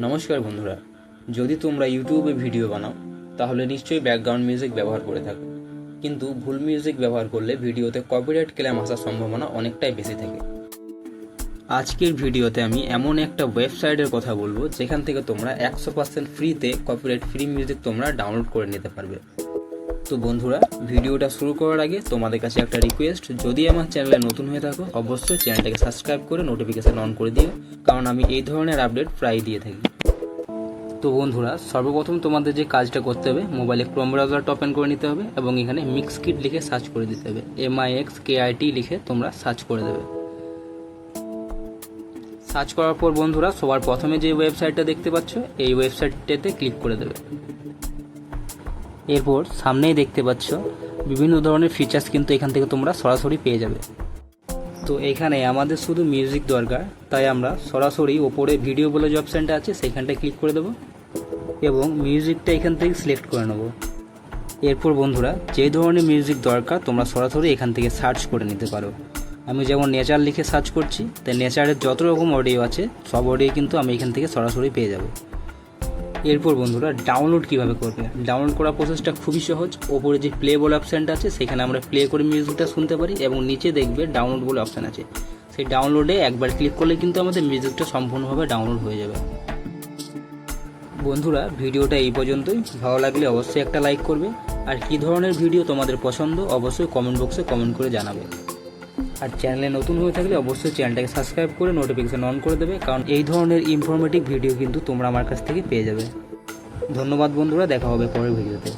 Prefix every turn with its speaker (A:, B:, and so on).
A: নমস্কার বন্ধুরা, যদি তোমরা ইউটিউবে ভিডিও বানাও তাহলে নিশ্চয়ই ব্যাকগ্রাউন্ড মিউজিক ব্যবহার করে থাকো, কিন্তু ভুল মিউজিক ব্যবহার করলে ভিডিওতে কপিরাইট ক্লেম আসার সম্ভাবনা অনেকটাই বেশি থাকে। আজকের ভিডিওতে আমি এমন একটা ওয়েবসাইটের কথা বলবো যেখান থেকে তোমরা 100% ফ্রিতে কপিরাইট ফ্রি মিউজিক তোমরা ডাউনলোড করে নিতে পারবে। তো বন্ধুরা, ভিডিওটা শুরু করার আগে তোমাদের কাছে একটা রিকোয়েস্ট, যদি আমার চ্যানেলে নতুন হয়ে থাকো অবশ্যই চ্যানেলটাকে সাবস্ক্রাইব করে নোটিফিকেশান অন করে দিও, কারণ আমি এই ধরনের আপডেট প্রায় দিয়ে থাকি। তো বন্ধুরা, সর্বপ্রথম তোমাদের যে কাজটা করতে হবে, মোবাইলে ক্রোম ব্রাউজারটা ওপেন করে নিতে হবে এবং এখানে মিক্সকিট লিখে সার্চ করে দিতে হবে। MIXKIT লিখে তোমরা সার্চ করে দেবে। সার্চ করার পর বন্ধুরা, সবার প্রথমে যে ওয়েবসাইটটা দেখতে পাচ্ছ এই ওয়েবসাইটটাতে ক্লিক করে দেবে। এরপর সামনেই দেখতে পাচ্ছ বিভিন্ন ধরনের ফিচার্স কিন্তু এখান থেকে তোমরা সরাসরি পেয়ে যাবে। তো এখানে আমাদের শুধু মিউজিক দরকার, তাই আমরা সরাসরি ওপরে ভিডিও বলে যে অপশানটা আছে সেখানটায় ক্লিক করে দেবো এবং মিউজিকটা এখান থেকে সিলেক্ট করে নেব। এরপর বন্ধুরা, যে ধরনের মিউজিক দরকার তোমরা সরাসরি এখান থেকে সার্চ করে নিতে পারো। আমি যেমন নেচার লিখে সার্চ করছি, তাই নেচারের যত রকম অডিও আছে সব অডিও কিন্তু আমি এখান থেকে সরাসরি পেয়ে যাব। এরপর বন্ধুরা, ডাউনলোড কিভাবে করবে? ডাউনলোড করার প্রসেসটা খুবই সহজ। ওপরে যে প্লে বলে অপশানটা আছে সেখানে আমরা প্লে করে মিউজিকটা শুনতে পারি এবং নিচে দেখবে ডাউনলোড বলে অপশান আছে, সেই ডাউনলোডে একবার ক্লিক করলে কিন্তু আমাদের মিউজিকটা সম্পূর্ণভাবে ডাউনলোড হয়ে যাবে। বন্ধুরা, ভিডিওটা এই পর্যন্তই। ভালো লাগলে অবশ্যই একটা লাইক করবে, আর কী ধরনের ভিডিও তোমাদের পছন্দ অবশ্যই কমেন্ট বক্সে কমেন্ট করে জানাবে। আর চ্যানেলে নতুন হয়ে থাকলে অবশ্যই চ্যানেলটাকে সাবস্ক্রাইব করে নোটিফিকেশান অন করে দেবে, কারণ এই ধরনের ইনফরমেটিভ ভিডিও কিন্তু তোমরা আমার কাছ থেকে পেয়ে যাবে। ধন্যবাদ বন্ধুরা, দেখা হবে পরের ভিডিওতে।